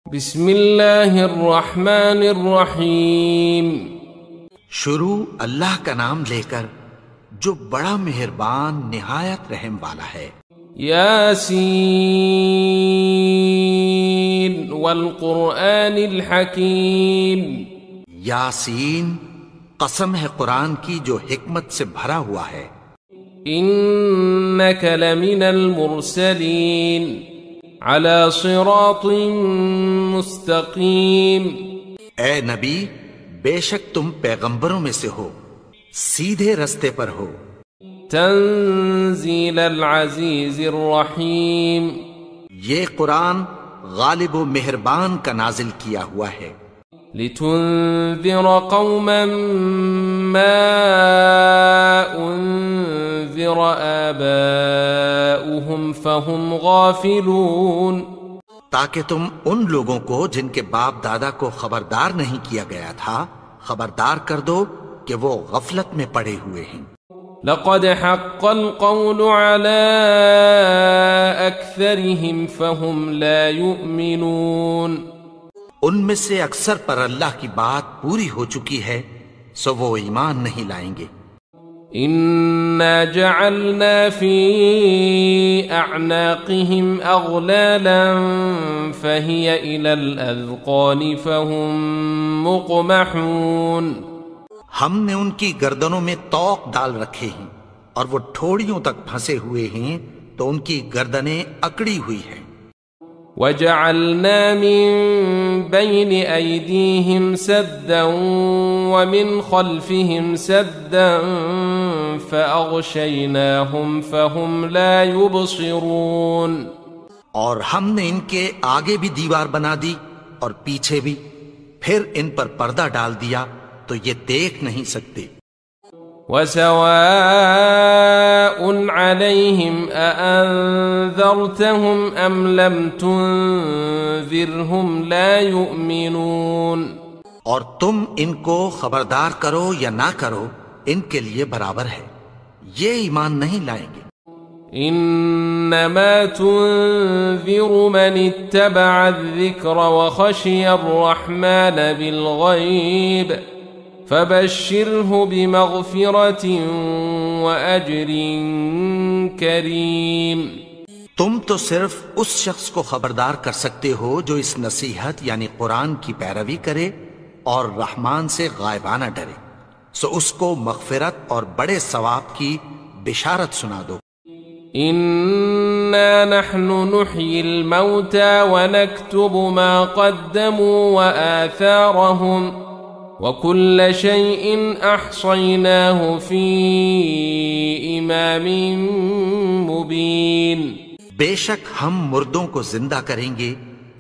بسم اللہ الرحمن الرحیم۔ شروع اللہ کا نام لے کر جو بڑا مہربان نہایت رحم والا ہے۔ یاسین والقرآن الحکیم۔ یاسین، قسم ہے قرآن کی جو حکمت سے بھرا ہوا ہے۔ انک لمن المرسلین علی صراط مستقیم۔ اے نبی، بے شک تم پیغمبروں میں سے ہو، سیدھے رستے پر ہو۔ تنزیل العزیز الرحیم۔ یہ قرآن غالب و مہربان کا نازل کیا ہوا ہے۔ لتنذر قوما ما انذر آباؤهم فهم غافلون، تاکہ تم ان لوگوں کو جن کے باپ دادا کو خبردار نہیں کیا گیا تھا خبردار کر دو کہ وہ غفلت میں پڑے ہوئے ہیں۔ لقد حق القول على أكثرهم فهم لا يؤمنون، ان میں سے اکثر پر اللہ کی بات پوری ہو چکی ہے سو وہ ایمان نہیں لائیں گے۔ إنا جعلنا في أعناقهم أغلالا فهي إلى الأذقان فهم مقمحون، ہم نے ان کی گردنوں میں طوق ڈال رکھے ہیں اور وہ ٹھوڑیوں تک پھنسے ہوئے ہیں تو ان کی گردنیں اکڑی ہوئی ہیں۔ وجعلنا من بين أيديهم سدا ومن خلفهم سدا فأغشيناهم فهم لا يبصرون، اور ہم نے ان کے آگے بھی دیوار بنا دی اور پیچھے بھی، پھر ان پر پردہ ڈال دیا تو یہ دیکھ نہیں سکتے۔ وسواء عليهم أأنذرتهم أم لم تنذرهم لا يؤمنون، اور تم ان کو خبردار کرو یا نہ کرو ان کے لیے برابر ہے، یہ ایمان نہیں لائیں گے۔ انما تنذر من اتبع الذکر وخشی الرحمن بالغیب فبشرہ بمغفرۃ واجر کریم۔ تم تو صرف اس شخص کو خبردار کر سکتے ہو جو اس نصیحت یعنی قرآن کی پیروی کرے اور رحمان سے غائبانہ ڈرے، سو اس کو مغفرت اور بڑے ثواب کی بشارت سنا دو۔ إنا نحن نحيي الموتى ونكتب ما قدموا وآثارهم وكل شيء أحصيناه في إمام مبين۔ بے شک ہم مردوں کو زندہ کریں گے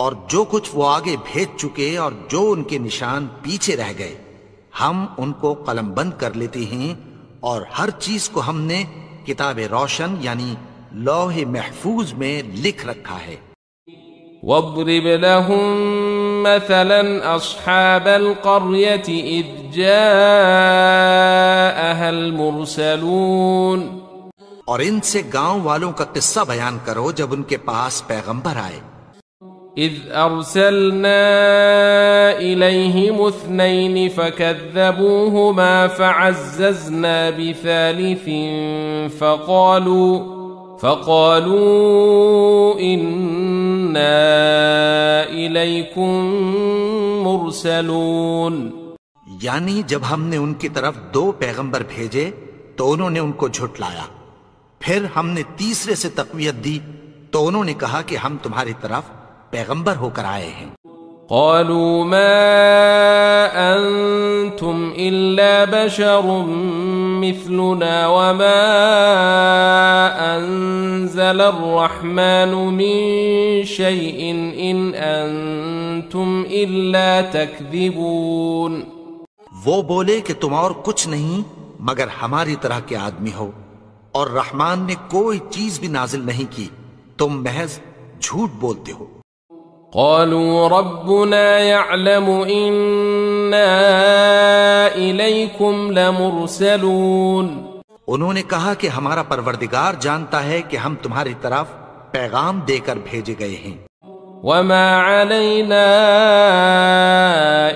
اور جو کچھ وہ آگے بھیج چکے اور جو ان کے نشان پیچھے رہ گئے ہم ان کو قلم بند کر لیتے ہیں، اور ہر چیز کو ہم نے کتاب روشن یعنی لوح محفوظ میں لکھ رکھا ہے۔ واضرب لهم مثلا أصحاب القرية إذ جاءها المرسلون، اور ان سے گاؤں والوں کا قصہ بیان کرو جب ان کے پاس پیغمبر آئے۔ إذ أرسلنا إليهم اثنين فكذبوهما فعززنا بثالث فقالوا إنا إليكم مرسلون، یعنی جب ہم نے ان کی طرف 2 پیغمبر بھیجے تو انہوں نے ان کو جھٹلایا، پھر ہم نے تیسرے سے تقویت دی تو انہوں نے کہا کہ ہم تمہاری طرف پیغمبر ہو کر آئے ہیں۔ قالوا ما أنتم إلا بشر مثلنا وما أنزل الرحمن من شيء إن أنتم إلا تكذبون، وہ بولے کہ تم اور کچھ نہیں مگر ہماری طرح کے آدمی ہو، اور رحمان نے کوئی چیز بھی نازل نہیں کی، تم محض جھوٹ بولتے ہو۔ قالوا ربنا يعلم إنا إليكم لمرسلون، انہوں نے کہا کہ ہمارا پروردگار جانتا ہے کہ ہم تمہاری طرف پیغام دے کر بھیجے گئے ہیں۔ وما علينا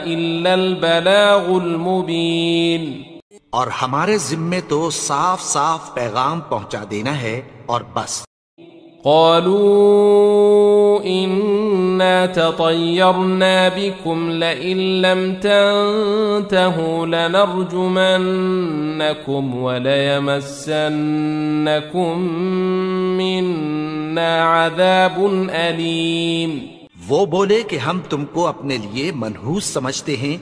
إلا البلاغ المبين اور ہمارے ذمے تو صاف صاف پیغام پہنچا دینا ہے اور بس۔ قالوا إنا تطيرنا بكم لئن لم تنتهوا لنرجمنكم وليمسنكم منا عذاب أليم۔ وہ بولے کہ ہم تم کو اپنے لیے منحوس سمجھتے ہیں،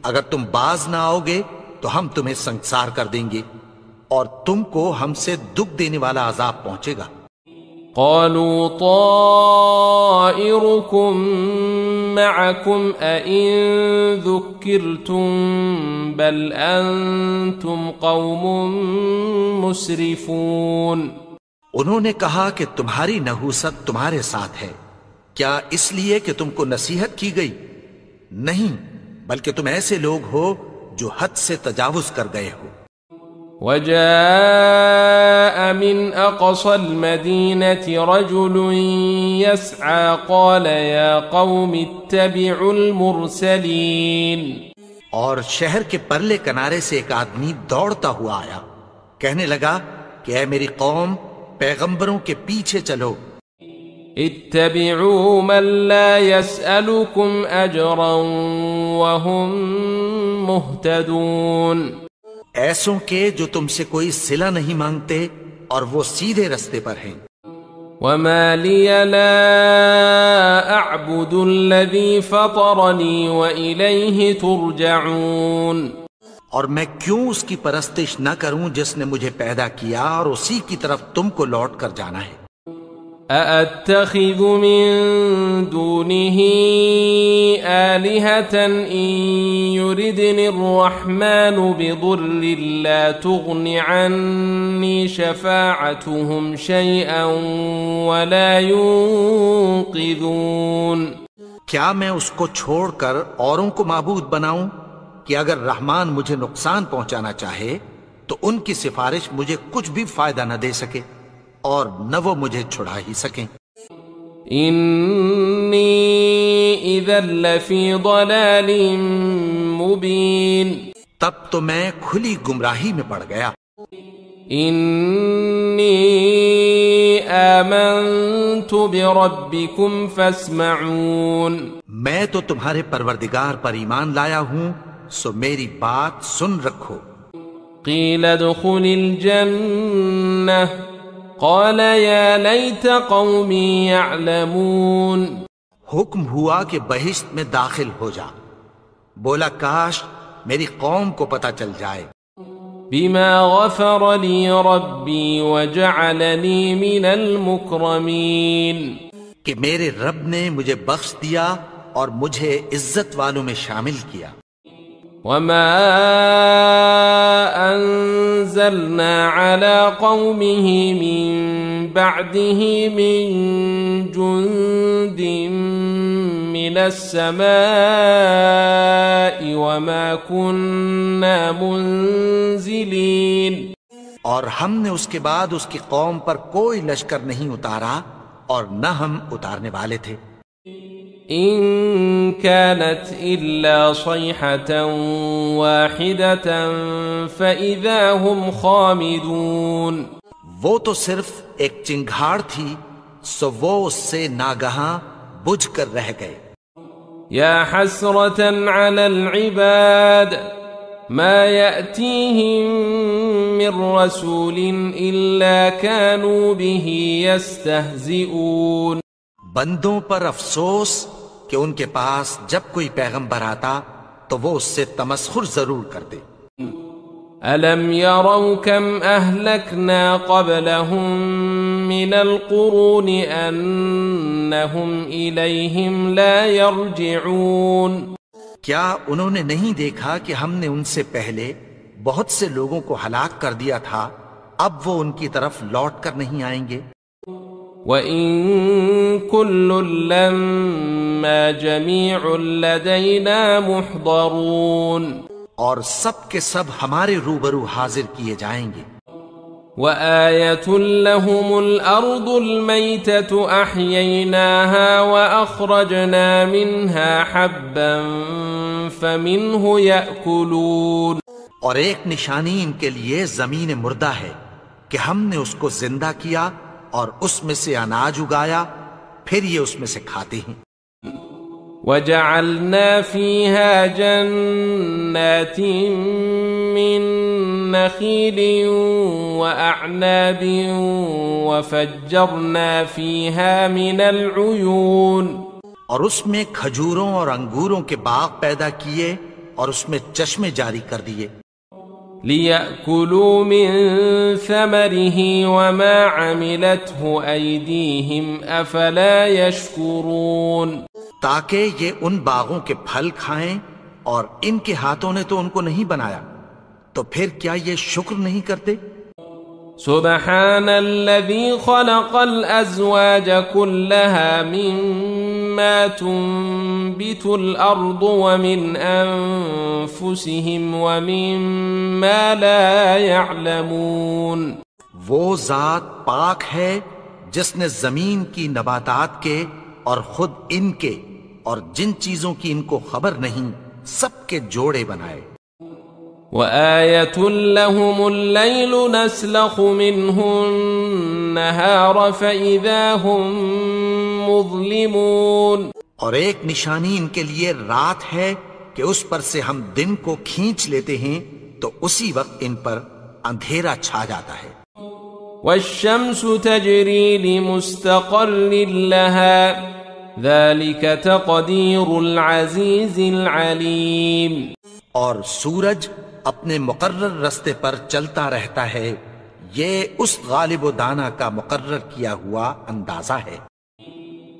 اگر تم باز نہ آؤ گے تو ہم تمہیں سنگسار کر دیں گے اور تم کو ہم سے دکھ دینے والا عذاب پہنچے گا۔ قالوا طائركم معكم أئن ذكرتم بل أنتم قوم مسرفون۔ انہوں نے کہا کہ تمہاری نحوست تمہارے ساتھ ہے، کیا اس لیے کہ تم کو نصیحت کی گئی؟ نہیں، بلکہ تم ایسے لوگ ہو جو حد سے تجاوز کر گئے ہو۔ وجاء من أقصى المدينة رجل يسعى قال يا قوم اتبعوا المرسلين۔ اور شہر کے پرلے کنارے سے ایک آدمی دوڑتا ہوا آیا، کہنے لگا کہ اے میری قوم، پیغمبروں کے پیچھے چلو۔ اتبعوا من لا يسألكم أجرا وهم مهتدون۔ ایسوں کے جو تم سے کوئی صلہ نہیں مانگتے اور وہ سیدھے رستے پر ہیں۔ وما لي لا أعبد الذي فطرني وإليه ترجعون۔ اور میں کیوں اس کی پرستش نہ کروں جس نے مجھے پیدا کیا اور اسی کی طرف تم کو لوٹ کر جانا ہے۔ أأتخذ من دونه آلهة إن يردني الرحمن بضر لا تغن عني شفاعتهم شيئا ولا ينقذون۔ کیا میں اس کو چھوڑ کر اوروں کو معبود بناؤں کہ اگر رحمان مجھے نقصان پہنچانا چاہے تو ان کی سفارش مجھے کچھ بھی فائدہ نہ دے سکے اور نہ وہ مجھے چھڑا ہی سکیں۔ انی اذا لفی ضلال مبین۔ تب تو میں کھلی گمراہی میں پڑ گیا۔ انی آمنت بربکم فاسمعون۔ میں تو تمہارے پروردگار پر ایمان لایا ہوں، سو میری بات سن رکھو۔ قیل ادخل الجنہ قال یا لیت قومی یعلمون۔ حکم ہوا کہ بہشت میں داخل ہو جا، بولا کاش میری قوم کو پتہ چل جائے۔ بما غفر لی ربی وجعلنی من المکرمین۔ کہ میرے رب نے مجھے بخش دیا اور مجھے عزت والوں میں شامل کیا۔ وما انزلنا على قومه من بعده من جند من السماء وما كنا منزلين۔ اور ہم نے اس کے بعد اس کی قوم پر کوئی لشکر نہیں اتارا اور نہ ہم اتارنے والے تھے۔ إن كانت إلا صيحة واحدة فإذا هم خامدون۔ وہ تو صرف ایک چنگھاڑ تھی، سو وہ اس سے ناگہاں بجھ کر رہ گئے۔ يا حسرة على العباد ما يأتيهم من رسول إلا كانوا به يستهزئون۔ بندوں پر افسوس کہ ان کے پاس جب کوئی پیغمبر آتا تو وہ اس سے تمسخر ضرور کرتے۔ أَلَمْ يَرَوْا كَمْ أَهْلَكْنَا قَبْلَهُمْ مِنَ الْقُرُونِ أَنَّهُمْ إِلَيْهِمْ لَا يَرْجِعُونَ۔ کیا انہوں نے نہیں دیکھا کہ ہم نے ان سے پہلے بہت سے لوگوں کو ہلاک کر دیا تھا، اب وہ ان کی طرف لوٹ کر نہیں آئیں گے۔ وَإِن كُلٌّ لَّمَّا جَمِيعٌ لَّدَيْنَا مُحْضَرُونَ۔ اور سب کے سب ہمارے روبرو حاضر کیے جائیں گے۔ وآية لهم الأرض الميتة أحييناها وأخرجنا منها حبا فمنه يأكلون. اور ایک نشانی ان کے لیے زمین مردہ ہے کہ ہم نے اس کو زندہ کیا اور اس میں سے اناج اگایا، پھر یہ اس میں سے کھاتے ہیں. وجعلنا فيها جنات من نخيل وأعناب وفجرنا فيها من العيون. اور اس میں کھجوروں اور انگوروں کے باغ پیدا کیے اور اس میں چشمے جاری کر دیے. لِيَأْكُلُوا مِن ثَمَرِهِ وَمَا عَمِلَتْهُ أَيْدِيهِمْ أَفَلَا يَشْكُرُونَ. تاکہ یہ ان باغوں کے پھل کھائیں، اور ان کے ہاتھوں نے تو ان کو نہیں بنایا، تو پھر کیا یہ شکر نہیں کرتے؟ سبحان الذي خلق الأزواج كلها مما تنبت الأرض ومن أنفسهم ومما لا يعلمون. وہ ذات پاک ہے جس نے زمین کی نباتات کے اور خود ان کے اور جن چیزوں کی ان کو خبر نہیں سب کے جوڑے بنائے. وآية لهم الليل نسلخ منه النهار فإذا هم مظلمون. اور ایک نشانی ان کے لیے رات ہے کہ اس پر سے ہم دن کو کھینچ لیتے ہیں تو اسی وقت ان پر اندھیرا چھا جاتا ہے. والشمس تجري لمستقر لها ذلك تقدير العزيز العليم. اور سورج اپنے مقرر رستے پر چلتا رہتا ہے، یہ اس غالب و دانا کا مقرر کیا ہوا اندازہ ہے.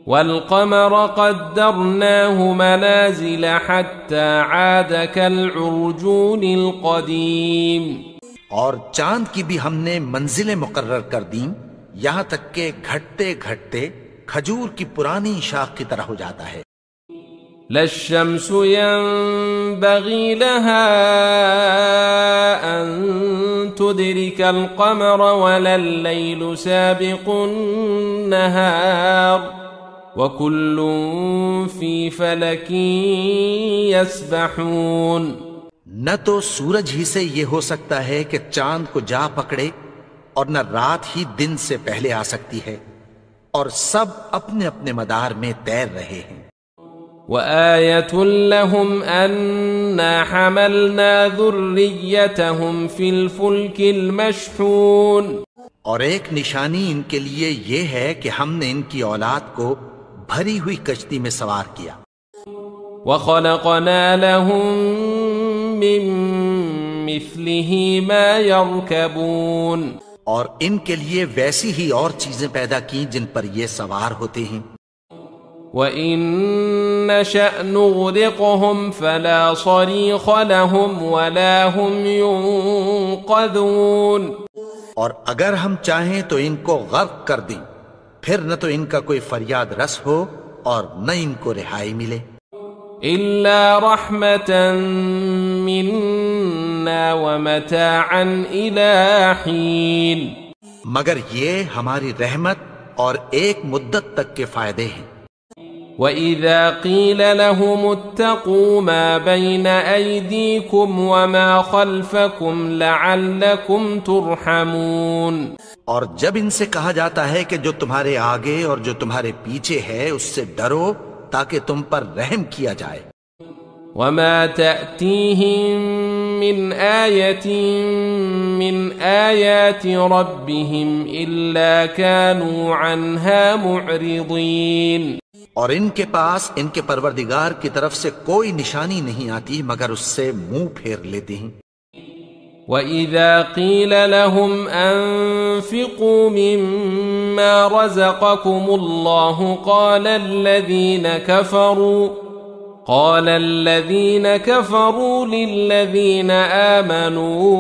والقمر قدرناه منازل حتى عاد كالعرجون القديم. اور چاند کی بھی ہم نے منزلیں مقرر کر دیں، یہاں تک کہ گھٹتے گھٹتے کھجور کی پرانی شاخ کی طرح ہو جاتا ہے. لا الشمس ينبغي لها أن تدرك القمر ولا الليل سابق النهار وكل في فلك يسبحون. نہ تو سورج ہی سے یہ ہو سکتا ہے کہ چاند کو جا پکڑے، اور نہ رات ہی دن سے پہلے آ سکتی ہے، اور سب اپنے اپنے مدار میں تیر رہے ہیں. وآية لهم أنا حملنا ذريتهم في الفلك المشحون. اور ایک نشانی ان کے لیے یہ ہے کہ ہم نے ان کی اولاد کو بھری ہوئی کشتی میں سوار کیا. وخلقنا لهم من مثله ما يركبون. اور ان کے لیے ویسی ہی اور چیزیں پیدا کی جن پر یہ سوار ہوتے ہیں. وَإِن نَّشَأْ نُغْرِقْهُمْ فَلَا صَرِيخَ لَهُمْ وَلَا هُمْ يُنقَذُونَ. اور اگر ہم چاہیں تو ان کو غرق کر دیں، پھر نہ تو ان کا کوئی فریاد رس ہو اور نہ ان کو رہائی ملے. إِلَّا رَحْمَةً مِّنَّا وَمَتَاعًا إِلَىٰ حِينٍ. مگر یہ ہماری رحمت اور ایک مدت تک کے فائدے ہیں. وَإِذَا قِيلَ لَهُمُ اتَّقُوا مَا بَيْنَ أَيْدِيكُمْ وَمَا خَلْفَكُمْ لَعَلَّكُمْ تُرْحَمُونَ. اور جب ان سے کہا جاتا ہے کہ جو تمہارے آگے اور جو تمہارے پیچھے ہے اس سے ڈرو تاکہ تم پر رحم کیا جائے. وَمَا تَأْتِيهِم مِّنْ آيَةٍ مِّنْ آيَاتِ رَبِّهِمْ إِلَّا كَانُوا عَنْهَا مُعْرِضِينَ. اور ان کے پاس ان کے پروردگار کی طرف سے کوئی نشانی نہیں آتی مگر اس سے منہ پھیر لیتے ہیں. وَإِذَا قِيلَ لَهُمْ أَنفِقُوا مِمَّا رَزَقَكُمُ اللَّهُ قَالَ الَّذِينَ كَفَرُوا لِلَّذِينَ آمَنُوا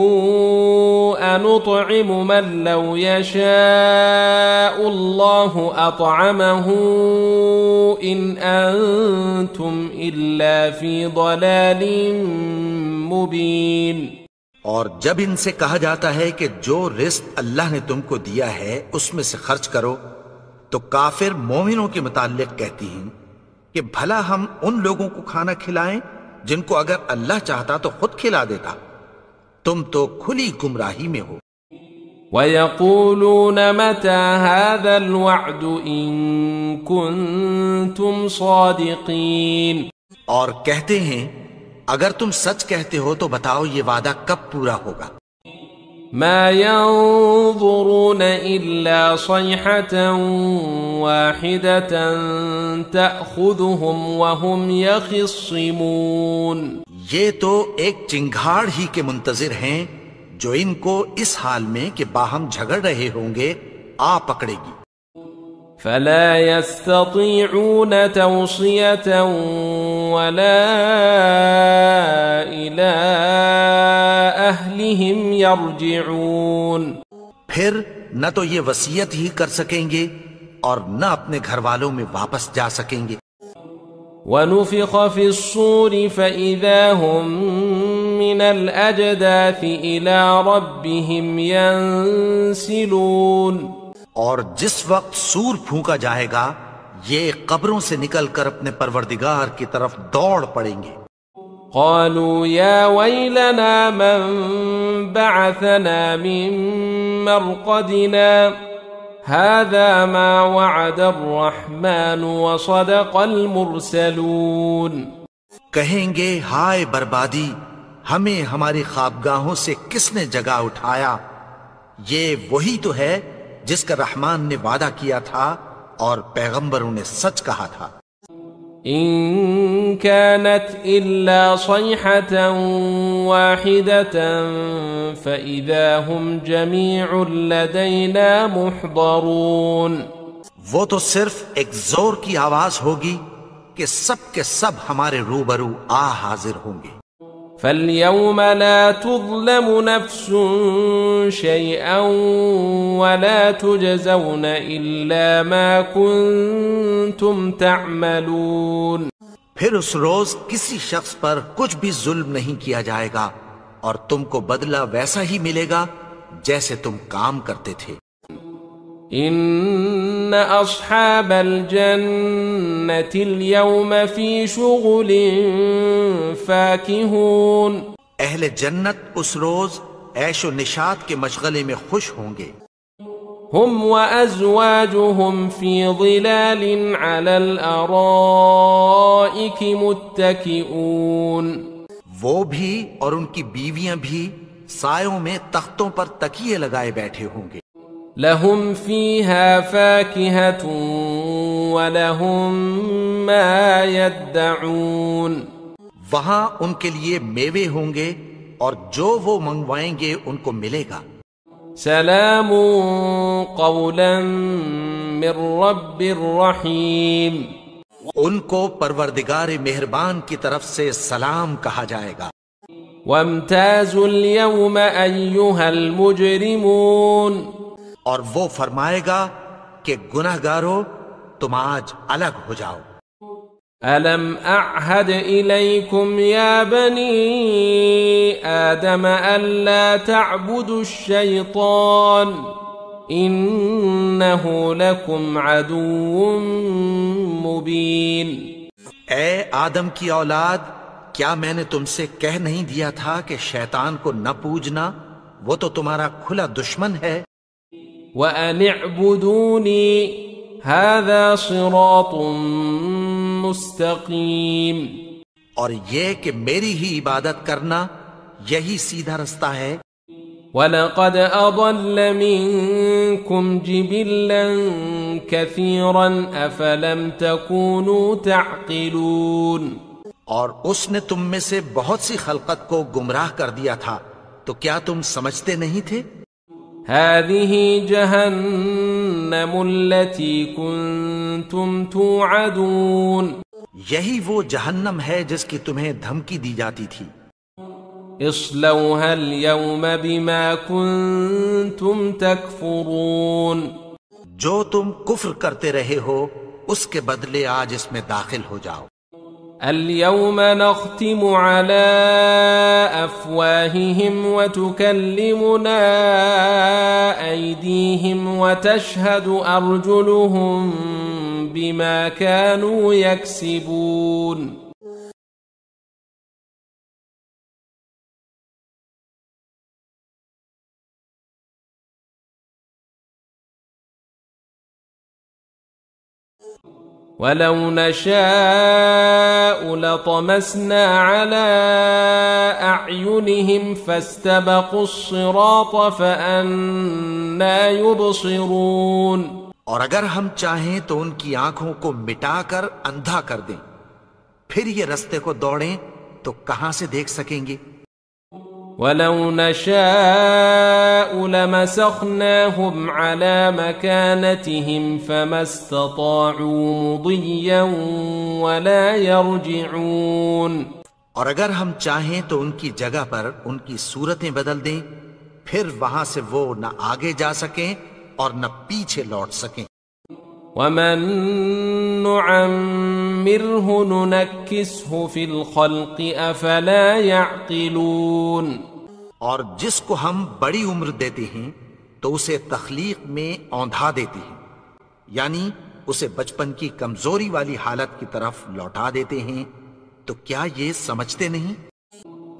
أَنُطْعِمُ مَن لَّوْ يَشَاءُ اللَّهُ أَطْعَمَهُ إِنْ أَنتُمْ إِلَّا فِي ضَلَالٍ مُّبِينٍ. اور جب ان سے کہا جاتا ہے کہ جو رزق اللہ نے تم کو دیا ہے اس میں سے خرچ کرو، تو کافر مومنوں کے متعلق کہتی ہیں کہ بھلا ہم ان لوگوں کو کھانا کھلائیں جن کو اگر اللہ چاہتا تو خود کھلا دیتا، تم تو کھلی گمراہی میں ہو۔ وَيَقُولُونَ مَتَى هَذَا الْوَعْدُ إِن كُنتُمْ صَادِقِينَ، اور کہتے ہیں اگر تم سچ کہتے ہو تو بتاؤ یہ وعدہ کب پورا ہوگا۔ مَا يَنظُرُونَ إِلَّا صَيْحَةً وَاحِدَةً تَأْخُذُهُمْ وَهُمْ يَخِصِّمُونَ، یہ تو ایک چنگھاڑ ہی کے منتظر ہیں جو ان کو اس حال میں کہ باہم جھگڑ رہے ہوں گے آ پکڑے گی۔ فلا يستطيعون توصية ولا إلى أهلهم يرجعون، پھر نہ تو یہ وصیت ہی کر سکیں گے اور نہ اپنے گھر والوں میں واپس جا سکیں گے۔ ونفخ في الصور فإذا هم من الأجداث إلى ربهم ينسلون، اور جس وقت سور پھونکا جائے گا یہ قبروں سے نکل کر اپنے پروردگار کی طرف دوڑ پڑیں گے۔ قالوا يا ويلنا من بعثنا من مرقدنا هذا ما وعد الرحمن وصدق المرسلون، کہیں گے ہائے بربادی، ہمیں ہماری خوابگاہوں سے کس نے جگا اٹھایا، یہ وہی تو ہے جس کا رحمان نے وعدہ کیا تھا اور پیغمبروں نے سچ کہا تھا۔ إن كانت إلا صيحة واحدة فإذا هم جميع لدينا محضرون، وہ تو صرف ایک زور کی آواز ہوگی کہ سب کے سب ہمارے روبرو آ حاضر ہوں گے۔ فاليوم لا تظلم نفس شيئا ولا تجزون إلا ما كنتم تعملون، پھر اس روز کسی شخص پر کچھ بھی ظلم نہیں کیا جائے گا اور تم کو بدلہ ویسا ہی ملے گا جیسے تم کام کرتے تھے۔ ان اصحاب الجنة اليوم في شغل فاكهون، اہل جنت اس روز عیش و نشاط کے مشغلے میں خوش ہوں گے۔ هم وازواجهم في ظلال على الارائك متكئون، وہ بھی اور ان کی بیویاں بھی سایوں میں تختوں پر تکیے لگائے بیٹھے ہوں گے۔ لهم فيها فاكهة ولهم ما يدعون، وہاں ان کے لیے میوے ہوں گے اور جو وہ منگوائیں گے ان کو ملے گا۔ سلام قولا من رب رحیم، ان کو پروردگار مہربان کی طرف سے سلام کہا جائے گا۔ وامتازوا اليوم أيها المجرمون، اور وہ فرمائے گا کہ گناہگارو تم آج الگ ہو جاؤ۔ ألم أعهد إليكم يا بني آدم ألا تعبدوا الشيطان إنه لكم عدو مبين، اے آدم کی اولاد، کیا میں نے تم سے کہہ نہیں دیا تھا کہ شیطان کو نہ پوجنا، وہ تو تمہارا کھلا دشمن ہے۔ وَأَنِ اعْبُدُونِي هَذَا صِرَاطٌ مُسْتَقِيم، اور یہ کہ میری ہی عبادت کرنا یہی سیدھا رستہ ہے۔ وَلَقَدْ أَضَلَّ مِنكُمْ جِبِلًّا كَثِيرًا أَفَلَمْ تَكُونُوا تَعْقِلُونَ، اور اس نے تم میں سے بہت سی خلقت کو گمراہ کر دیا تھا، تو کیا تم سمجھتے نہیں تھے؟ هذه جهنم التي كنتم توعدون، یہی وہ جہنم ہے جس کی تمہیں دھمکی دی جاتی تھی۔ اصلوها اليوم بما كنتم تكفرون، جو تم کفر کرتے رہے ہو اس کے بدلے آج اس میں داخل ہو جاؤ۔ اليوم نختم على أفواههم وتكلمنا أيديهم وتشهد أرجلهم بما كانوا يكسبون ولو نشاء لطمسنا على أعينهم فاستبقوا الصراط فأنى يبصرون اور اگر ہم چاہیں تو ان کی آنکھوں کو مٹا کر اندھا کر دیں، پھر یہ رستے کو دوڑیں تو کہاں سے دیکھ سکیں گے؟ وَلَوْ نَشَاءُ لَمَسَخْنَاهُمْ عَلَى مَكَانَتِهِمْ فَمَا اسْتَطَاعُوا مُضِيًّا وَلَا يَرْجِعُونَ اور اگر ہم چاہیں تو ان کی جگہ پر ان کی صورتیں بدل دیں، پھر وہاں سے وہ نہ آگے جا سکیں اور نہ پیچھے لوٹ سکیں۔ وَمَن نُعَمِّرْهُ نُنَكِّسْهُ فِي الْخَلْقِ أَفَلَا يَعْقِلُونَ اور جس کو ہم بڑی عمر دیتے ہیں تو اسے تخلیق میں اوندھا دیتے ہیں، یعنی اسے بچپن کی کمزوری والی حالت کی طرف لوٹا دیتے ہیں، تو کیا یہ سمجھتے نہیں؟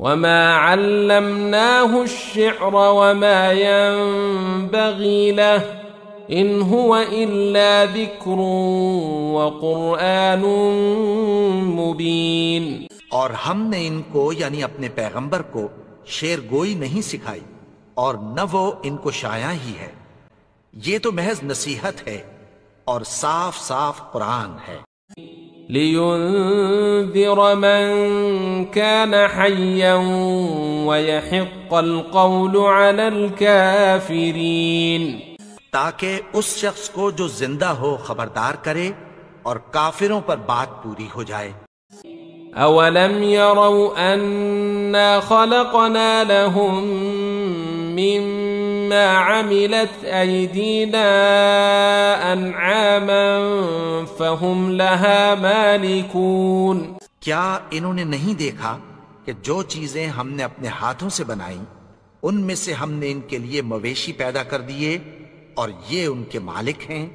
وَمَا عَلَّمْنَاهُ الشِّعْرَ وَمَا يَنبَغِي لَهُ إِنْ هُوَ إِلَّا ذِكْرٌ وَقُرْآنٌ مُبِينٌ اور ہم نے ان کو یعنی اپنے پیغمبر کو شعر گوئی نہیں سکھائی، اور نہ وہ ان کو شایع ہی ہے، یہ تو محض نصیحت ہے اور صاف صاف قرآن ہے۔ لِيُنذِرَ مَن كَانَ حَيًّا وَيَحِقَّ الْقَوْلُ عَلَى الْكَافِرِينَ تاکہ اس شخص کو جو زندہ ہو خبردار کرے اور کافروں پر بات پوری ہو جائے۔ أَوَلَمْ يَرَوْا أَنَّا خَلَقْنَا لَهُم مِّمَّا عَمِلَتْ أَيْدِينَا أَنْعَامًا فَهُمْ لَهَا مَالِكُونَ کیا انہوں نے نہیں دیکھا کہ جو چیزیں ہم نے اپنے ہاتھوں سے بنائیں ان میں سے ہم نے ان کے لیے مویشی پیدا کر دیے اور یہ ان کے مالک ہیں۔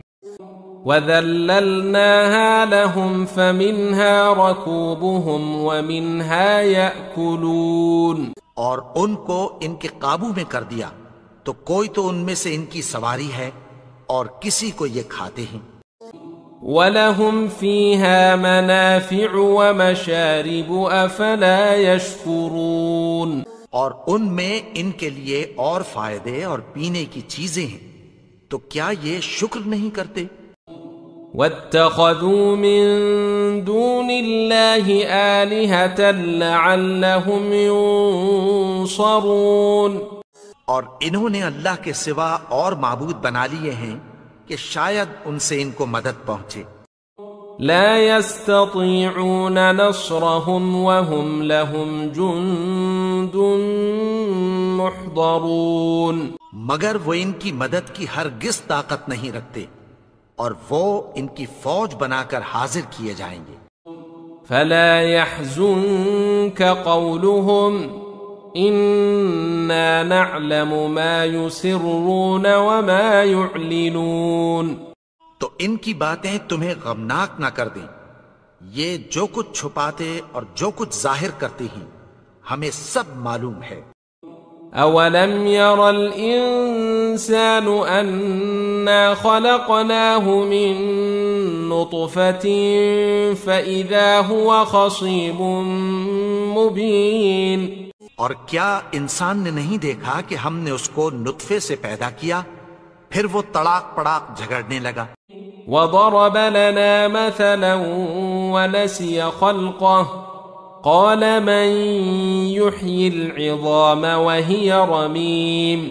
وَذَلَّلْنَاهَا لَهُمْ فَمِنْهَا رَكُوبُهُمْ وَمِنْهَا يَأْكُلُونَ اور ان کو ان کے قابو میں کر دیا تو کوئی تو ان میں سے ان کی سواری ہے اور کسی کو یہ کھاتے ہیں۔ وَلَهُمْ فِيهَا مَنَافِعُ وَمَشَارِبُ أَفَلَا يَشْكُرُونَ اور ان میں ان کے لیے اور فائدے اور پینے کی چیزیں ہیں، تو کیا یہ شکر نہیں کرتے؟ وَاتَّخَذُوا مِن دُونِ اللَّهِ آلِهَةً لَعَلَّهُمْ يُنصَرُونَ اور انہوں نے اللہ کے سوا اور معبود بنا لیے ہیں کہ شاید ان سے ان کو مدد پہنچے۔ لا يستطيعون نصرهم وهم لهم جند محضرون مگر وہ ان کی مدد کی ہرگز طاقت نہیں رکھتے اور وہ ان کی فوج بنا کر حاضر کیے جائیں گے۔ فلا يحزنك قولهم إنا نعلم ما يسرون وما يعلنون تو ان کی باتیں تمہیں غمناک نہ کر دیں، یہ جو کچھ چھپاتے اور جو کچھ ظاہر کرتے ہیں ہمیں سب معلوم ہے۔ أَوَلَمْ يَرَ الْإِنسَانُ أَنَّا خَلَقْنَاهُ مِن نُّطْفَةٍ فَإِذَا هُوَ خَصِيمٌ مُّبِينٌ اور کیا انسان نے نہیں دیکھا کہ ہم نے اس کو نطفے سے پیدا کیا، پھر وہ تڑاک پڑاک جھگڑنے لگا۔ وَضَرَبَ لَنَا مَثَلًا وَنَسِيَ خَلْقَهُ قَالَ مَن يُحْيِي الْعِظَامَ وَهِيَ رَمِيمٌ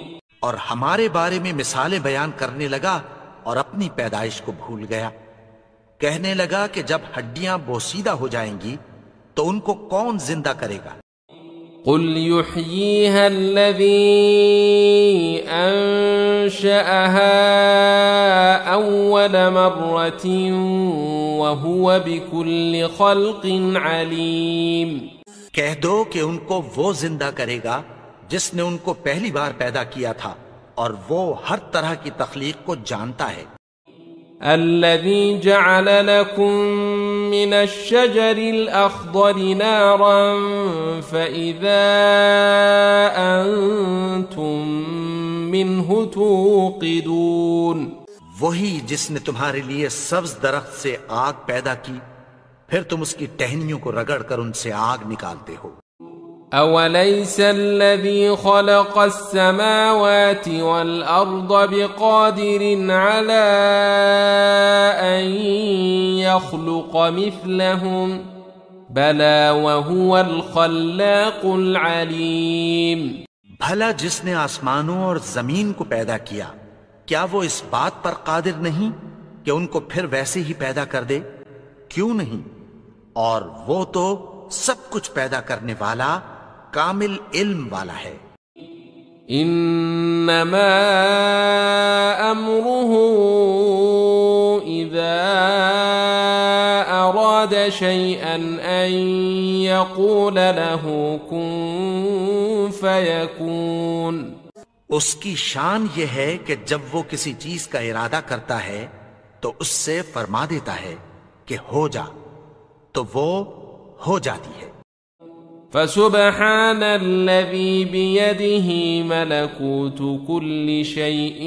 اور ہمارے بارے میں مثالیں بیان کرنے لگا اور اپنی پیدائش کو بھول گیا، کہنے لگا کہ جب ہڈیاں بوسیدہ ہو جائیں گی تو ان کو کون زندہ کرے گا؟ قل يحييها الذي أنشأها أول مرة وهو بكل خلق عليم. کہہ دو کہ ان کو وہ زندہ کرے گا جس نے ان کو پہلی بار پیدا کیا تھا اور وہ ہر طرح کی تخلیق کو جانتا ہے. الذي جعل لكم من الشجر الأخضر نارا فإذا أنتم منه توقدون. وہی جس نے تمہارے لیے سبز درخت سے آگ پیدا کی پھر تم اس کی ٹہنیوں کو رگڑ کر ان سے آگ نکالتے ہو. أوليس الذي خلق السماوات والأرض بقادر على أن يخلق مثلهم بلى وهو الخلاق العليم. بھلا جس نے آسمانوں اور زمین کو پیدا کیا کیا وہ اس بات پر قادر نہیں کہ ان کو پھر ویسے ہی پیدا کر دے؟ کیوں نہیں؟ اور وہ تو سب کچھ پیدا کرنے والا کامل علم والا ہے. انما امره اذا اراد شيئا ان يقول له كن فيكون. اس کی شان یہ ہے کہ جب وہ کسی چیز کا ارادہ کرتا ہے تو اس سے فرما دیتا ہے کہ ہو جا تو وہ ہو جاتی ہے. فسبحان الذي بيده ملكوت كل شيء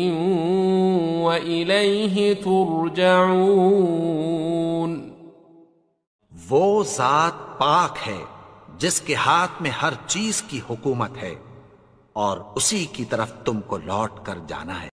وإليه ترجعون. وہ ذات پاک ہے جس کے ہاتھ میں ہر چیز کی حکومت ہے اور اسی کی طرف تم کو لوٹ کر جانا ہے.